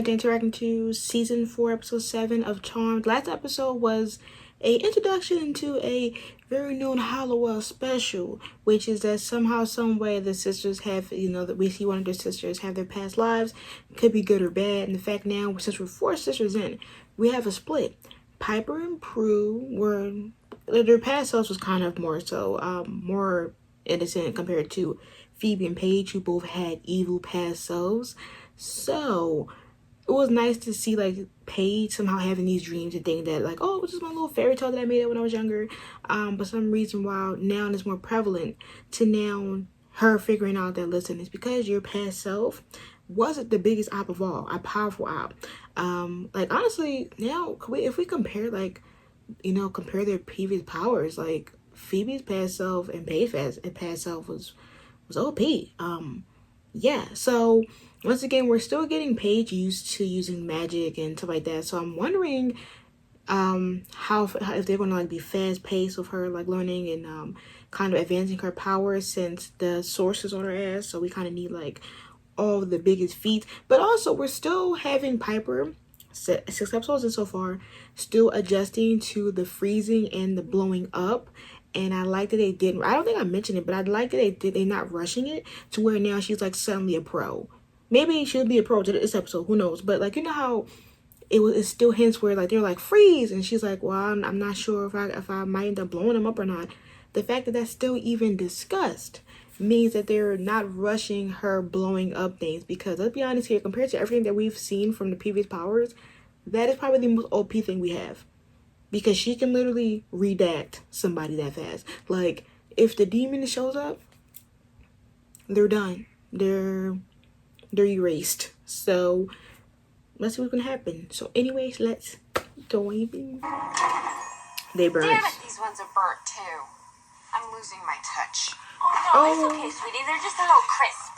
to interact into season 4, episode 7 of Charmed. Last episode was a introduction into a very known Halloween special, which is that somehow, some way, the sisters have, that we see one of their sisters have their past lives, could be good or bad. And the fact now, since we're 4 sisters in, we have a split. Piper and Prue their past selves was kind of more so, more innocent compared to Phoebe and Paige, who both had evil past selves. So it was nice to see like Paige somehow having these dreams and think that like, oh, it was just my little fairy tale that I made up when I was younger. But some reason why now it's more prevalent to now her figuring out that, listen, it's because your past self wasn't the biggest op of all, a powerful op. Like honestly, now if we compare compare their previous powers, like Phoebe's past self and Paige's past self was OP. Yeah, so once again, we're still getting Paige used to using magic and stuff like that. So I'm wondering how if they're going to like be fast paced with her like learning and kind of advancing her powers, since the source is on her ass. So we kind of need like all the biggest feats. But also we're still having Piper, 6 episodes in so far, still adjusting to the freezing and the blowing up. And I like that they didn't, I don't think I mentioned it, but I like that they're not rushing it to where now she's like suddenly a pro. Maybe she'll be a pro to this episode, who knows? But like, you know how it's still hints where like they're like freeze, and she's like, well, I'm not sure if I might end up blowing them up or not. The fact that that's still even discussed means that they're not rushing her blowing up things, because let's be honest here, compared to everything that we've seen from the previous powers, that is probably the most OP thing we have. Because she can literally redact somebody that fast. Like, if the demon shows up, they're done. They're erased. So, let's see what's gonna happen. So, anyways, let's go in. They burnt. Damn it, these ones are burnt too. I'm losing my touch. Oh no, it's okay, sweetie. They're just a little crisp.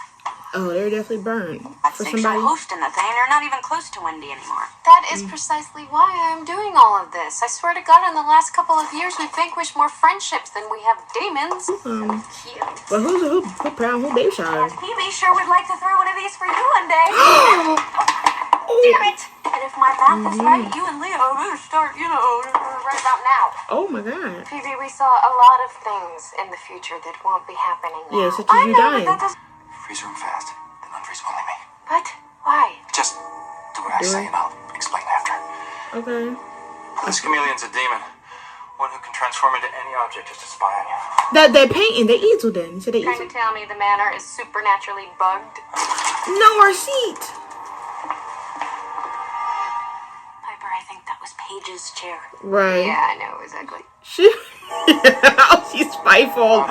Oh, they're definitely burned. That's For the somebody. host in the thing. They're not even close to Wendy anymore. That is precisely why I'm doing all of this. I swear to God, in the last couple of years, we've vanquished more friendships than we have demons. Cute. But who baby shower? Phoebe sure would like to throw one of these for you one day. Damn it! And if my math is right, you and Leo will start, right about now. Oh my God. Phoebe, we saw a lot of things in the future that won't be happening now. Yeah, such as you dying. Freeze room fast, then unfreeze only me. What? Why? Just do what I say and I'll explain after. Okay. This chameleon's a demon. One who can transform into any object just to spy on you. That painting, they easel then. You said they Trying easel? to tell me the manor is supernaturally bugged? No, our seat. Piper, I think that was Paige's chair. Right. Yeah, I know, exactly. She's spiteful.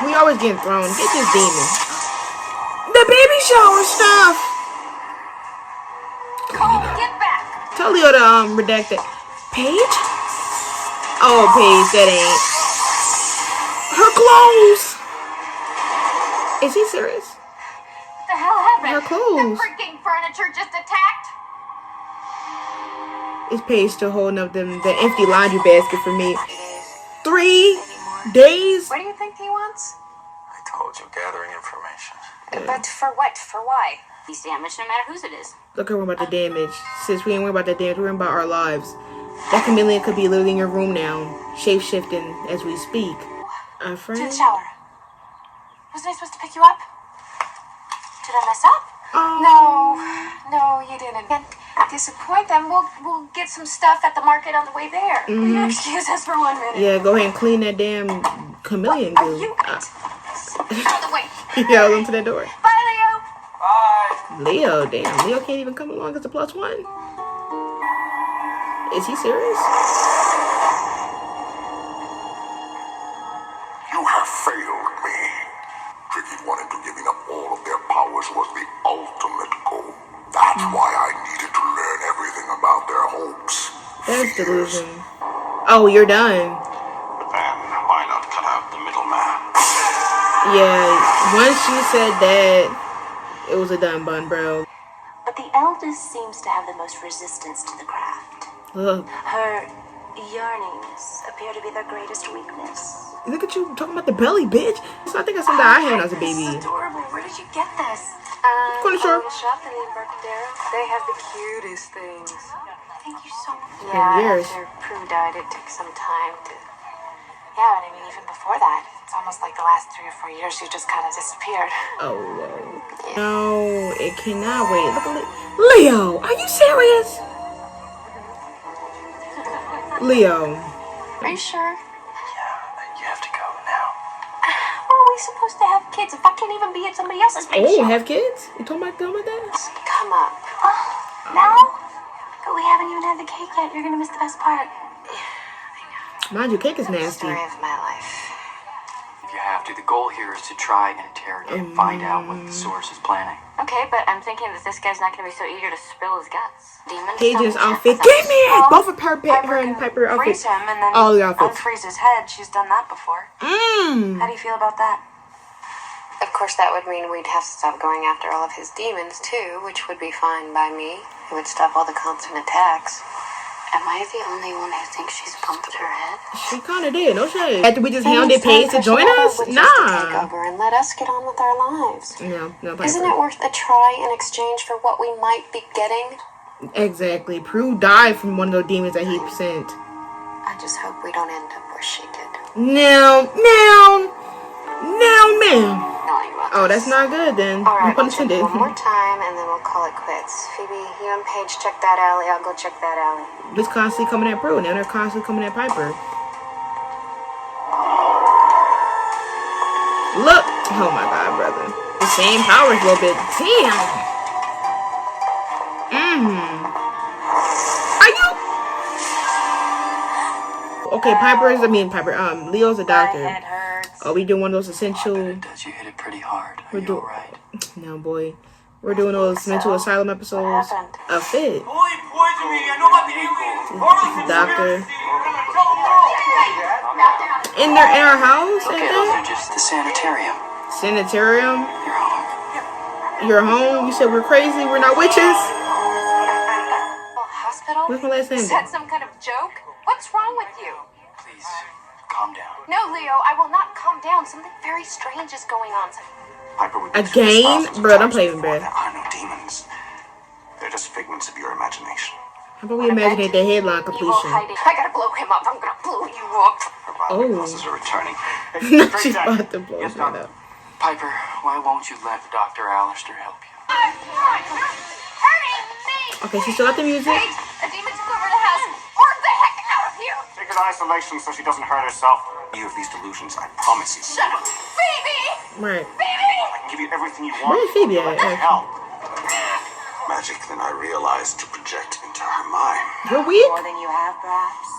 We always getting thrown. Get this demon. The baby shower stuff. Cole, get back! Tell Leo to redact it. Paige? Oh, Paige, that ain't. Her clothes. Is he serious? What the hell happened? Her clothes. The freaking furniture just attacked? Is Paige still holding up the empty laundry basket for me? 3 days? What do you think he wants? I told you, gathering information. But for what? For why? He's damaged no matter whose it is. Look, we're worrying about the damage. Since we ain't worried about the damage, we're worrying about our lives. That chameleon could be literally in your room now, shape-shifting as we speak. To Friend? the shower. Wasn't I supposed to pick you up? Did I mess up? No, you didn't. Can't disappoint them. We'll get some stuff at the market on the way there. Will you excuse us for 1 minute? Yeah, go ahead and clean that damn chameleon Are goo. you out of the way? Yeah, I was to that door. Bye, Leo. Bye! Leo, damn. Leo can't even come along as a +1. Is he serious? You have failed me. Tricky wanted to giving up all of their powers was the ultimate goal. That's why I needed to learn everything about their hopes. That's delusion. Oh, you're done. But then, why not cut out the middleman? Yeah, once you said that, it was a done bun, bro. But the eldest seems to have the most resistance to the craft. Look. Her yearnings appear to be their greatest weakness. Look at you talking about the belly, bitch. So I think that's something I had when I was a baby. This is adorable. Where did you get this? Corner store. A little shop in the Embarcadero. They have the cutest things. Thank you so much. Yeah, years. after Prue died, it took some time to... Yeah, but I mean, even before that, it's almost like the last 3 or 4 years you just kind of disappeared. Oh, whoa. No, it cannot wait. Look at Leo, are you serious? Leo. Are you sure? You have to go now. How are we supposed to have kids if I can't even be at somebody else's baby Oh, shower? have kids? You talking about that? Come up. No? But we haven't even had the cake yet. You're gonna miss the best part. Mind you, cake is nasty. Story of my life. If you have to, the goal here is to try and interrogate and find out what the source is planning. Okay, but I'm thinking that this guy's not going to be so eager to spill his guts. Demons Paige's don't outfit. check Give me it! us. Both of her and Piper outfits. Freeze him and then All the outfits. unfreeze his head. She's done that before. How do you feel about that? Of course, that would mean we'd have to stop going after all of his demons, too, which would be fine by me. It would stop all the constant attacks. Am I the only one who thinks she's bumped her head? She kind of did, no shade. After we just Then hounded it's time Paige to for join some other us? witches to take Nah. over and let us get on with our lives. No, Piper. Isn't it worth a try in exchange for what we might be getting? Exactly. Prue died from one of those demons that he sent. I just hope we don't end up where she did. Now, ma'am. Oh, that's not good then. All right, I'm we'll check intended. one more time and then we'll call it quits. Phoebe, you and Paige check that alley. I'll go check that alley. Just constantly coming at Prue. Now they're constantly coming at Piper. Look. Oh my god, brother. The same powers a little bit. Damn. Are you? Okay, Leo's a doctor. hurts. Are we doing one of those essential? Does you hit it pretty hard? Are We're you doing. alright? No, boy. We're doing those mental asylum episodes. happened? A fit. Holy poison me! I know about the aliens! Portal Doctor. conspiracy! We're gonna tell them all! In our house, Okay, ain't those they? are just the sanitarium. Sanitarium. You're home. You're home. You said we're crazy. We're not witches. Hospital? What's my last name? Is that some kind of joke? What's wrong with you? Please, calm down. No, Leo, I will not calm down. Something very strange is going on. Piper would be Again? through this thousands of Bro, don't times play with before. me. There are no demons. They're just figments of your imagination. How about we imagine the headline Evil completion? hiding. I gotta blow him up. I'm gonna blow you up. Her body Oh. impulses are returning. No, she's about to blow Yes, it up. Doctor. Piper, why won't you let Dr. Alistair help you? Hurting me! Okay, she still got the music. Paige, a demon took over the house. Order the heck out of here! Take her to isolation so she doesn't hurt herself. You have these delusions, I promise you. Shut up! Phoebe! Right. Phoebe! I can give you everything you want. Where's Phoebe Let at, me actually? help. Magic, then I realized to project into her mind. You're weak? More than you have, perhaps.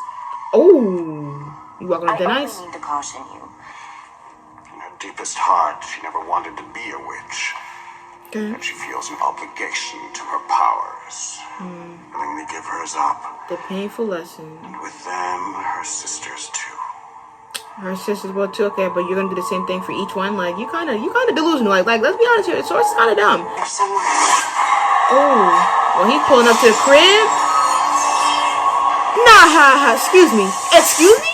Oh. You walking on I thin only ice? need to caution you. In her deepest heart, she never wanted to be a witch. Okay. And she feels an obligation to her powers. Willingly give hers up. The painful lesson. And with them, her sisters too. Her sisters will too. Okay, but you're gonna do the same thing for each one. Like you kind of delusional. Like let's be honest here. The source is kind of dumb. There's someone. Oh, well he's pulling up to the crib. Nah, excuse me. Excuse me.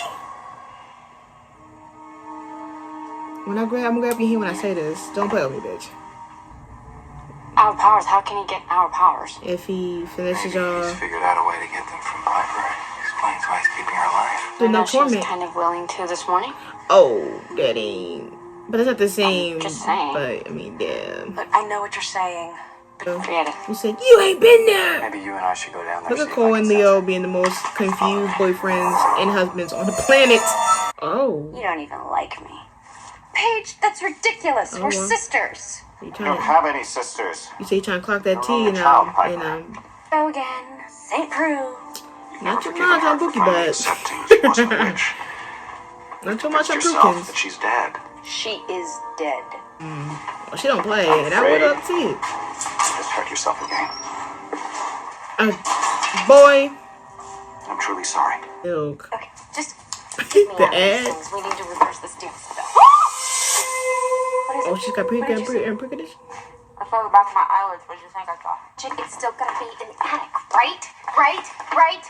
I'm gonna grab your hand when I say this. Don't play with me, bitch. Our powers? How can he get our powers? If he finishes Maybe he's figured out a way to get them from Piper. Explains why he's keeping her alive. the no She was torment. kind of willing to this morning. Oh, that ain't. But it's not the same. just saying. But I mean, yeah. But I know what you're saying. Forget it. You said you ain't been there. Maybe you and I should go down there. Look see at if Cole I and can Leo sense being the most confused boyfriends and husbands on the planet. Oh, You don't even like me. Paige, that's ridiculous. Oh, We're well. sisters. you You trying don't to? have any sisters. You say you trying to clock that T You're and only a child, Piper. Go again. St. Prue. You've Not never too forgiven much her on for Bookie finally Bats. accepting she wasn't a witch. Not too much on Convinced yourself Brookins. that she's dead. She is dead. Well, she don't play, and I would up to it. You just hurt yourself again. Boy, I'm truly sorry. milk. Okay, just get me The out of these ad. things. We need to reverse this stupid stuff. What is Oh, it? she's got What did you say? pre-condition. I saw the back of my eyelids. What did you think I saw? It's still gonna be in the attic, right? Right?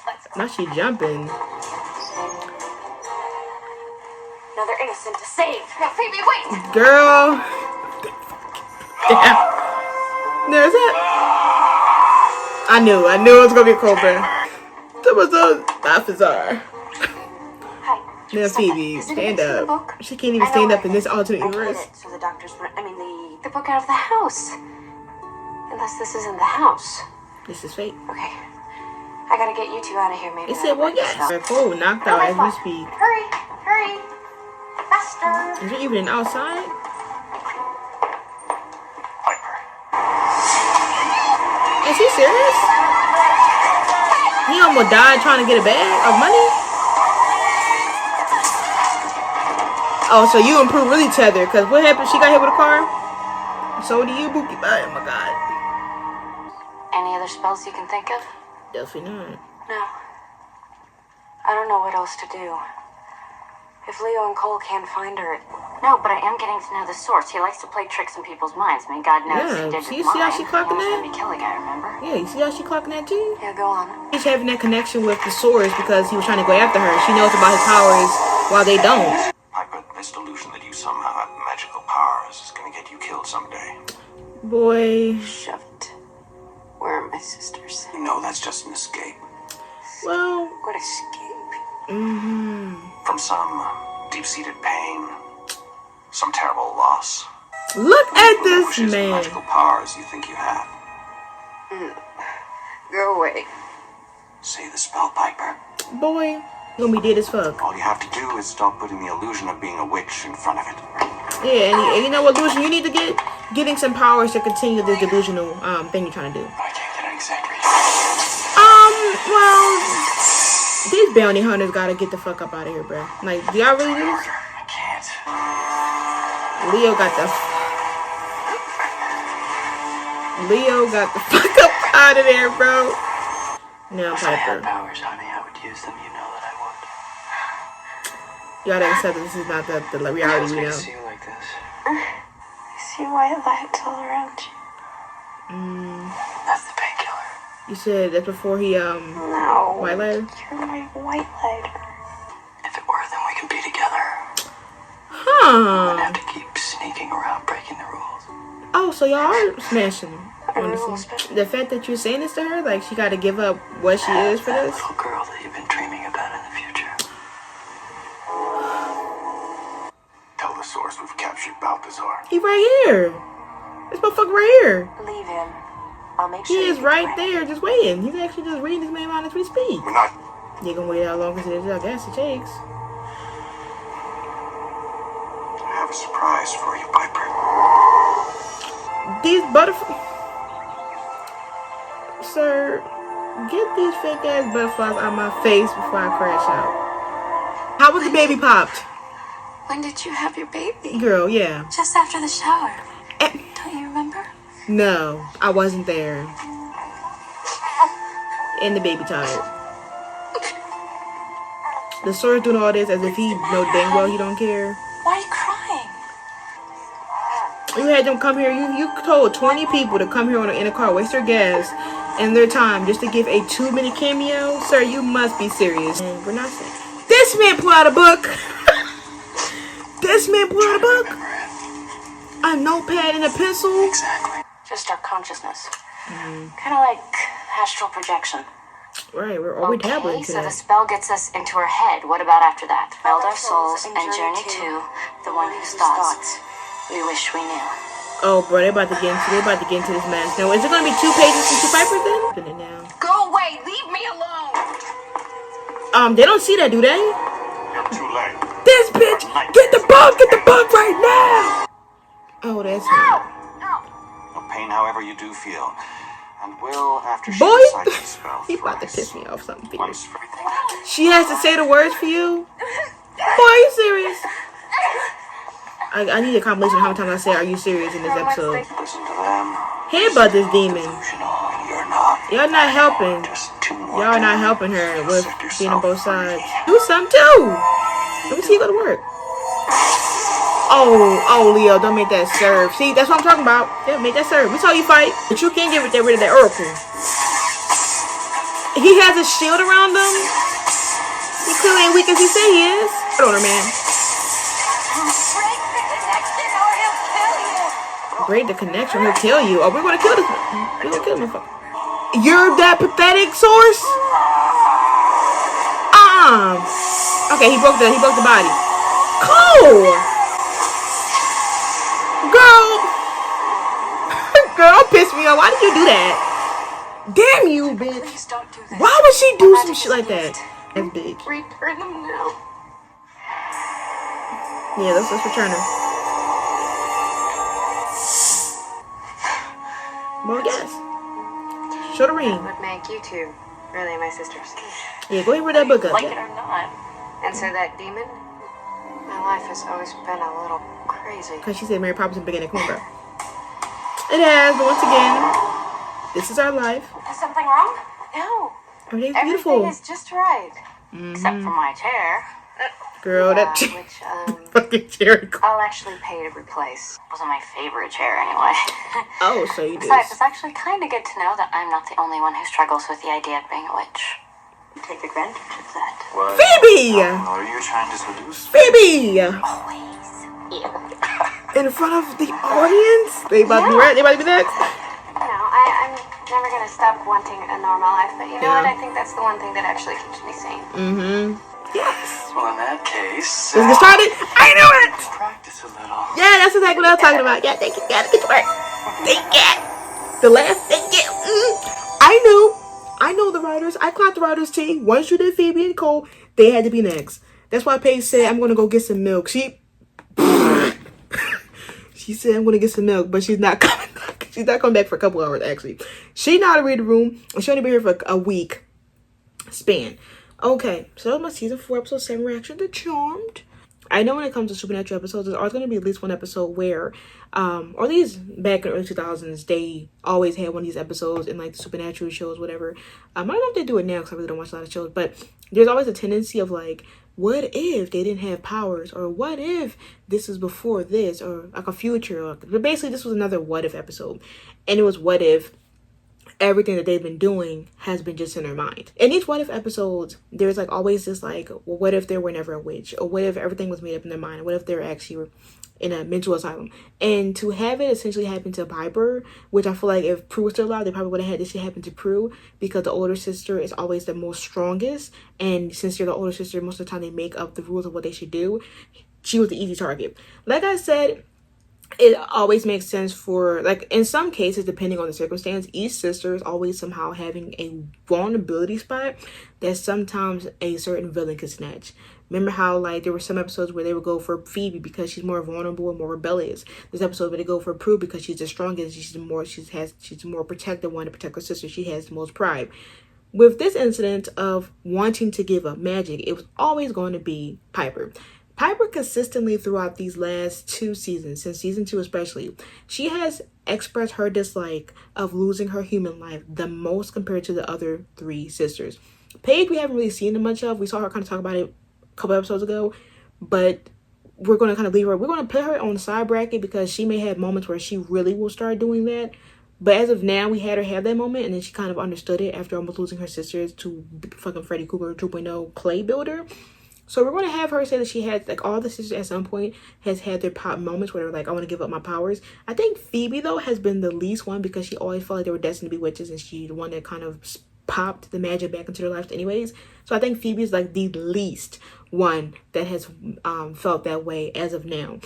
Let's go. Now she jumping. Another innocent to save. Now, Phoebe, wait! Girl. Damn. There's that. I knew it was gonna be Cobra. That was Balthazar. Hi. Now Phoebe, stand up. She can't even stand up in this alternate universe. So the doctor's, the book out of the house. Unless this isn't the house. This is fake. Okay. I gotta get you two out of here, maybe. They said, well, yes. Oh, knocked out as we speak. Hurry. Faster. Is it even outside? Piper. Is he serious? He almost died trying to get a bag of money? Oh, so you improved really Tether, because what happened? She got hit with a car? So do you, Bookie. Oh my god. Any other spells you can think of? Definitely not. No. I don't know what else to do. If Leo and Cole can't find her... No, but I am getting to know the source. He likes to play tricks in people's minds. I mean, God knows he did See with how mine. she clocking He that? was gonna kill a guy, remember? Yeah, you see how she clocking that too? Yeah, go on. He's having that connection with the source because he was trying to go after her. She knows about his powers while they don't. Piper, this delusion that you somehow have magical powers is gonna get you killed someday. Boy. Shove it. Where are my sisters? You know that's just an escape. Well. What escape? From some deep-seated pain. Some terrible loss. Look at this Pushes the man. magical powers you think you have. Go away. Say the spell, Piper. Boy. You gonna be dead as fuck. All you have to do is stop putting the illusion of being a witch in front of it. Yeah, and you know what illusion you need to get? Getting some powers to continue this delusional thing you're trying to do. I can't get an exact read. Well, these bounty hunters gotta get the fuck up out of here, bro. Like, do y'all really do this? I can't. Leo got the fuck up out of there, bro. Now, If I had Piper, powers, honey, I would use them. You know that I would. you gotta accept that this is not the I was reality we gonna know. see you like this. See white lights all around you. That's the painkiller. You said that before he No. white lighter? You're my white lighter. If it were, then we can be together. Huh? I'd have to keep sneaking around, breaking the rules. Oh, so y'all are smashing. rules, Honestly. The fact that you're saying this to her, like she got to give up what she is for That this. little girl that you've been dreaming about in the future. Tell the source we've captured Balthazar. He right here. This motherfucker right here. Leave him. I'll make He sure is right there, just waiting. He's actually just reading his main line as we speak. We're not. You gonna wait how long as it is? I guess it takes. I have a surprise for you, Piper. These butterflies. Sir, get these fake ass butterflies out of my face before I crash out. How was the baby popped? When did you have your baby? Girl, yeah. Just after the shower. Eh, Don't you remember? no, I wasn't there. And the baby tired. The source doing all this as if he know dang well he don't care. Why are you crying? You had them come here. You told 20 people to come here in a car, waste their gas and their time just to give a 2-minute cameo. Sir, you must be serious. And we're not saying. This man pulled out a book. This man pulled out a book. A notepad and a pencil. Exactly. Just our consciousness. Kind of like astral projection. Right, we're always dabbling so today. the spell gets us into our head. What about after that? Meld our souls and journey to the one whose thoughts we wish we knew. Oh, bro, they about to get into this mess. Now, is it gonna be 2 pages and 2 Pipers then? Open it now. Go away! Leave me alone! They don't see that, do they? You're too late. This bitch, get the book right now. Oh, that's him. No pain, however you do feel. And will, after she Boy, decides to spell he about to thrice. piss me off something Once fierce. for everything. She has to say the words for you? Boy, are you serious? I need a compilation of how many times I say, are you serious in this episode? Listen to them. Hear about this demon. Delusional, and you're not. Y'all not helping. Just 2 more Y'all not times. helping her with Set being on yourself both sides. free. Do something too. Let me see you go to work. Oh, Leo, don't make that serve. See, that's what I'm talking about. Yeah, make that serve. We saw you fight, but you can't get rid of that oracle. He has a shield around him. He clearly ain't weak as he say he is. Hold on, man. Break the connection or he'll kill you. break the connection. We'll kill you. Or we're gonna kill this. We're gonna kill him. You're that pathetic source? Okay, he broke the body. Cool. Girl, piss me off. Why did you do that? Damn you, bitch. Please don't do this. Why would she do some shit like that? That's big. Return them now. Yeah, let's return her. Well, yes. Show the ring. Would make you two really my sisters. Yeah, go ahead and read that book up. Like Yeah. it or not. And so that demon, my life has always been a little crazy. Because she said Mary Poppins and beginning cornbread. It has, but once again, this is our life. Is something wrong? No. Everything's Everything beautiful. is just right. Except for my chair. Girl, that Which fucking cherry. I'll actually pay to replace. Wasn't my favorite chair anyway. Oh, so you did. Besides, it's actually kind of good to know that I'm not the only one who struggles with the idea of being a witch. You take advantage of that. What Phoebe! are you trying to seduce? Phoebe! Always. Yeah. In front of the audience? They about to be right? They about to be next? You know, I'm never gonna stop wanting a normal life, but you know Yeah. what? I think that's the one thing that actually keeps me sane. Mm-hmm. Yes. Well, in that case, Let's get started. I knew it! practice a little. Yeah, that's exactly what I was talking about. Yeah, thank you. Gotta get to work. Thank you. The last thank you. I know the writers. I clocked the writers' team. Once you did Phoebe and Cole, they had to be next. That's why Paige said, I'm going to go get some milk. She said, I'm going to get some milk, but she's not coming back. She's not coming back for a couple hours, actually. She know how to read the room, and she only been here for a week span. Okay, so that was my season 4, episode 7 reaction to Charmed. I know when it comes to supernatural episodes, there's always going to be at least one episode where, or at least back in the early 2000s, they always had one of these episodes in like the supernatural shows, whatever. I don't know if they do it now because I really don't watch a lot of shows, but there's always a tendency of like, what if they didn't have powers, or what if this was before this, or like a future, or, but basically this was another what if episode, and it was what if everything that they've been doing has been just in their mind. In each what if episodes, there's like always this like, well, what if there were never a witch, or what if everything was made up in their mind, what if they're actually in a mental asylum. And to have it essentially happen to Piper, which I feel like if Prue was still alive, they probably would have had this shit happen to Prue, because the older sister is always the most strongest, and since you're the older sister, most of the time they make up the rules of what they should do. She was the easy target. Like I said, it always makes sense for, like, in some cases, depending on the circumstance, each sister is always somehow having a vulnerability spot that sometimes a certain villain could snatch. Remember how, like, there were some episodes where they would go for Phoebe because she's more vulnerable and more rebellious. There's episodes where they go for Prue because she's the strongest, she's the more protective one to protect her sister. She has the most pride. With this incident of wanting to give up magic, it was always going to be Piper. Piper consistently throughout these last 2 seasons, since season 2 especially, she has expressed her dislike of losing her human life the most compared to the other 3 sisters. Paige we haven't really seen much of. We saw her kind of talk about it a couple episodes ago, but we're going to kind of leave her. We're going to put her on the side bracket because she may have moments where she really will start doing that. But as of now, we had her have that moment, and then she kind of understood it after almost losing her sisters to fucking Freddy Krueger 2.0 clay builder. So we're going to have her say that she had, like, all the sisters at some point has had their pop moments where they're like, I want to give up my powers. I think Phoebe, though, has been the least one because she always felt like they were destined to be witches, and she's the one that kind of popped the magic back into their lives anyways. So I think Phoebe's, like, the least one that has felt that way as of now.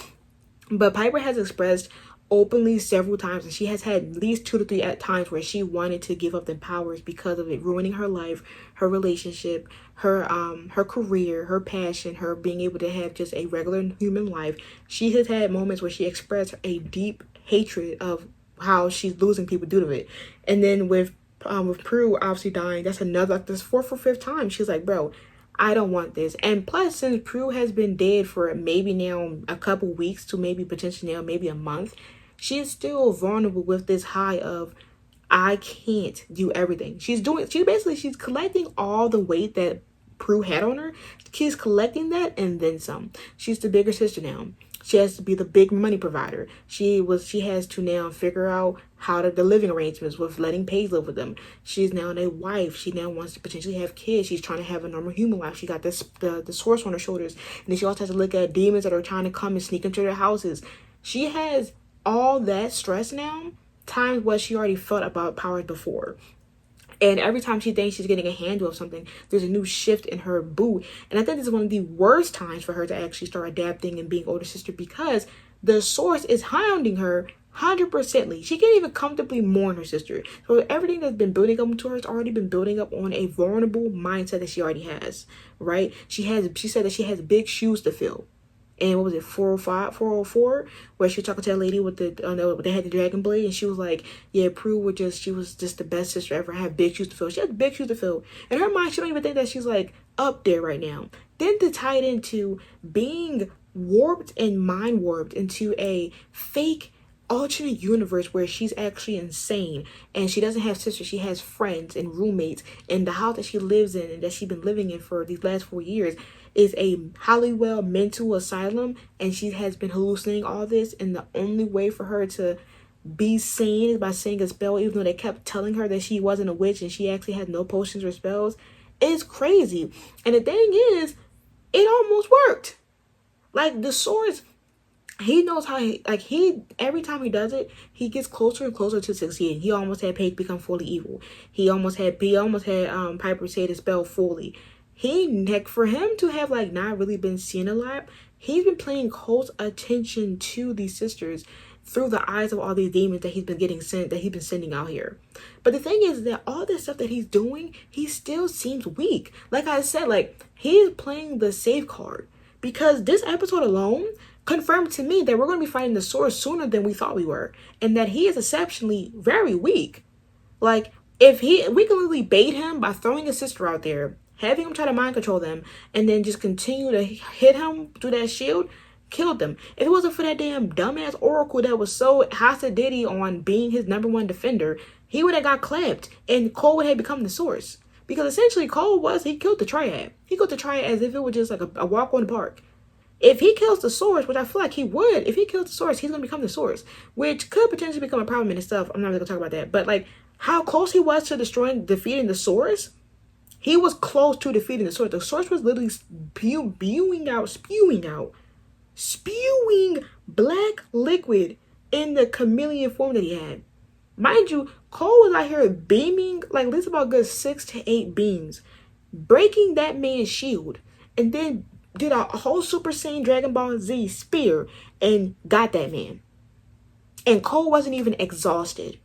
But Piper has expressed openly several times, and she has had at least 2 to 3 at times where she wanted to give up the powers because of it ruining her life, her relationship, her career, her passion, her being able to have just a regular human life. She has had moments where she expressed a deep hatred of how she's losing people due to it. And then with Prue obviously dying, that's another, like, this 4th or 5th time she's like, bro, I don't want this. And plus, since Prue has been dead for maybe now a couple weeks to maybe potentially now maybe a month, she is still vulnerable with this high of, I can't do everything. She's collecting all the weight that Prue had on her. She's collecting that and then some. She's the bigger sister now. She has to be the big money provider. She has to now figure out how to the living arrangements with letting Paige live with them. She's now a wife. She now wants to potentially have kids. She's trying to have a normal human life. She got the source on her shoulders. And then she also has to look at demons that are trying to come and sneak into their houses. She has all that stress now times what she already felt about powers before. And every time she thinks she's getting a handle of something, there's a new shift in her boot. And I think this is one of the worst times for her to actually start adapting and being older sister, because the source is hounding her 100%. She can't even comfortably mourn her sister. So everything that's been building up to her has already been building up on a vulnerable mindset that she already has, right? She said that she has big shoes to fill. And what was it, 404, where she was talking to that lady with they had the dragon blade, and she was like, yeah, Prue she was just the best sister ever. I have big shoes to fill. She has big shoes to fill. In her mind, she don't even think that she's like up there right now. Then to tie it into being warped and mind warped into a fake alternate universe where she's actually insane and she doesn't have sisters, she has friends and roommates, and the house that she lives in and that she's been living in for these last 4 years is a Hollywood mental asylum, and she has been hallucinating all this, and the only way for her to be sane is by saying a spell, even though they kept telling her that she wasn't a witch and she actually had no potions or spells. It's crazy. And the thing is, it almost worked. Like, the source, he knows how every time he does it, he gets closer and closer to succeeding. He almost had Paige become fully evil. He almost had Piper say the spell fully. For him to have not really been seen a lot, he's been paying close attention to these sisters through the eyes of all these demons that he's been sending out here. But the thing is that all this stuff that he's doing, he still seems weak. Like I said, he's playing the safe card, because this episode alone confirmed to me that we're going to be fighting the source sooner than we thought we were, and that he is exceptionally very weak. We can literally bait him by throwing his sister out there, having him try to mind control them, and then just continue to hit him through that shield, killed them. If it wasn't for that damn dumbass Oracle that was so hostile on being his #1 defender, he would have got clapped, and Cole would have become the source. Because essentially he killed the Triad. He killed the Triad as if it was just like a walk on the park. If he kills the source, which I feel like he would, if he kills the source, he's going to become the source, which could potentially become a problem in itself. I'm not really going to talk about that. But how close he was to defeating the source, he was close to defeating the source. The source was literally spewing black liquid in the chameleon form that he had. Mind you, Cole was out here beaming, at least about good 6 to 8 beams, breaking that man's shield, and then did a whole Super Saiyan Dragon Ball Z spear and got that man. And Cole wasn't even exhausted.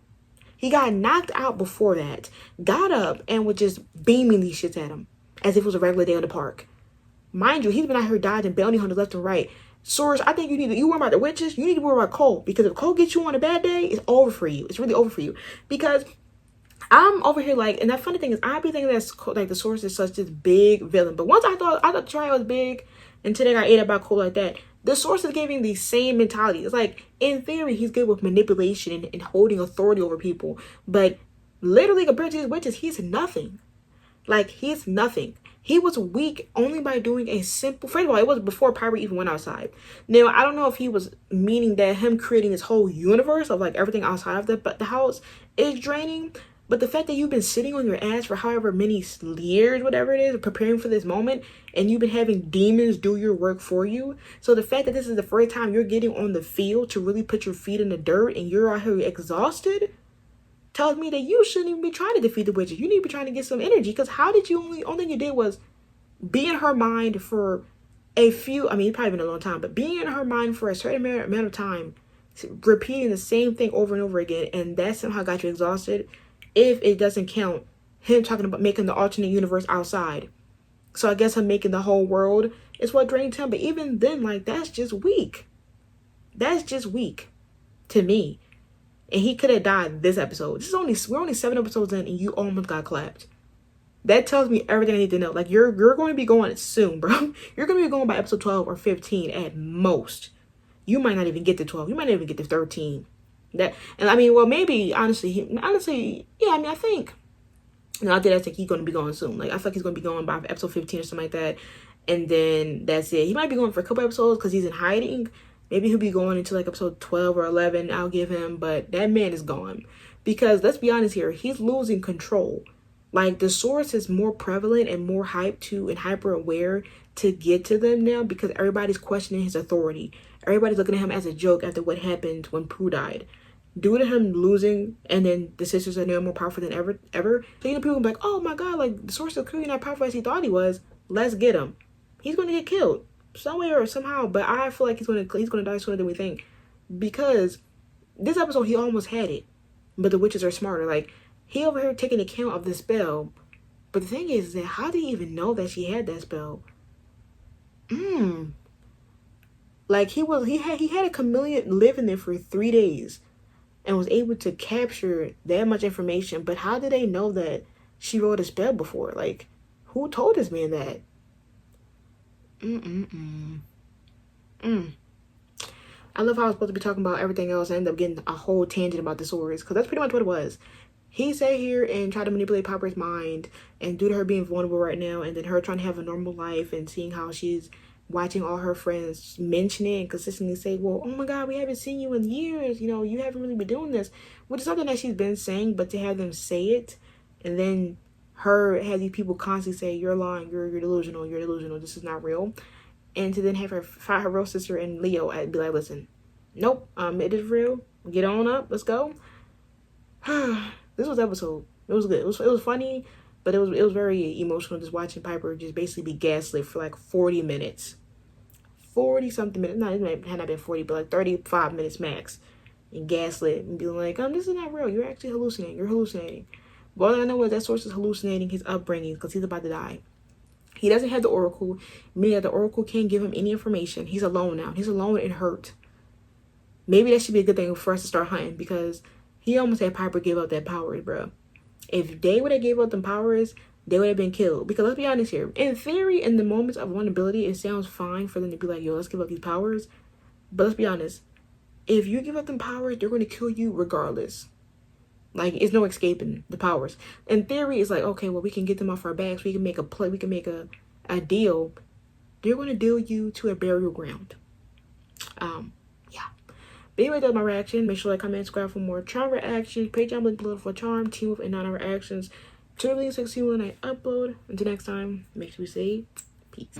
He got knocked out before that, got up, and was just beaming these shits at him as if it was a regular day in the park. Mind you, he's been out here dodging bounty hunters left and right. Source, I think you worry about the witches, you need to worry about Cole. Because if Cole gets you on a bad day, it's over for you. It's really over for you. Because I'm over here and that funny thing is, I be thinking that the source is such this big villain. But once I thought the Triad was big, until they got ate up by Cole like that, the source is giving the same mentality. It's in theory, he's good with manipulation and holding authority over people. But literally, compared to his witches, he's nothing. He's nothing. He was weak only by doing a simple... First of all, it was before Piper even went outside. Now, I don't know if he was meaning that him creating this whole universe of everything outside of the house is draining. But the fact that you've been sitting on your ass for however many years, whatever it is, preparing for this moment, and you've been having demons do your work for you. So the fact that this is the first time you're getting on the field to really put your feet in the dirt and you're out here exhausted, tells me that you shouldn't even be trying to defeat the witches. You need to be trying to get some energy, because how did you only thing you did was be in her mind for a few, probably been a long time, but being in her mind for a certain amount of time, repeating the same thing over and over again, and that somehow got you exhausted. If it doesn't count him talking about making the alternate universe outside. So I guess him making the whole world is what drained him. But even then, that's just weak. That's just weak to me. And he could have died this episode. We're only 7 episodes in, and you almost got clapped. That tells me everything I need to know. You're going to be going soon, bro. You're going to be going by episode 12 or 15 at most. You might not even get to 12. You might not even get to 13. Maybe honestly, yeah. I think he's going to be going soon. I feel like he's going to be going by episode 15 or something like that, and then that's it. He might be going for a couple episodes because he's in hiding. Maybe he'll be going into episode 12 or 11. I'll give him, but that man is gone, because let's be honest here, he's losing control. Like, the source is more prevalent and more hyped to and hyper aware to get to them now because everybody's questioning his authority. Everybody's looking at him as a joke after what happened when Prue died. Due to him losing, and then the sisters are now more powerful than ever. So, people will be like, oh my god, like, the source is clearly not powerful as he thought he was. Let's get him. He's going to get killed somewhere or somehow, but I feel like he's going to die sooner than we think. Because this episode, he almost had it. But the witches are smarter. Like, he over here taking account of the spell. But the thing is that how did he even know that she had that spell? Like, he had a chameleon living there for 3 days and was able to capture that much information. But how did they know that she wrote a spell before? Like, who told this man that? I love how I was supposed to be talking about everything else and end up getting a whole tangent about the swords, because that's pretty much what it was. He sat here and tried to manipulate Piper's mind, and due to her being vulnerable right now, and then her trying to have a normal life and seeing how she's watching all her friends mention it and consistently say, well, oh my god, we haven't seen you in years, you know, you haven't really been doing this, which is something that she's been saying, but to have them say it, and then her have these people constantly say, you're lying, you're delusional, this is not real, and to then have her fight her real sister and Leo and be like, listen, nope, it is real, get on up, let's go. This was episode. It was good. It was funny, but it was very emotional just watching Piper just basically be gaslit for like 40 minutes. 40 something minutes. No, it had not been 40, but like 35 minutes max. And gaslit and being like, this is not real. You're actually hallucinating. You're hallucinating. But all I know is that source is hallucinating his upbringing because he's about to die. He doesn't have the Oracle, meaning that the Oracle can't give him any information. He's alone now. He's alone and hurt. Maybe that should be a good thing for us to start hunting, because he almost had Piper give up that powers, bro. If they would have gave up them powers, they would have been killed. Because let's be honest here. In theory, in the moments of vulnerability, it sounds fine for them to be like, yo, let's give up these powers. But let's be honest. If you give up them powers, they're going to kill you regardless. Like, it's no escaping the powers. In theory, it's like, okay, well, we can get them off our backs. We can make a play. We can make a deal. They're going to deal you to a burial ground. But anyway, that's my reaction. Make sure to like, comment, subscribe for more Charm reactions. Patreon link below for Charm, Team Wolf, and non reactions. Tune in to see when I upload. Until next time, make sure you say peace.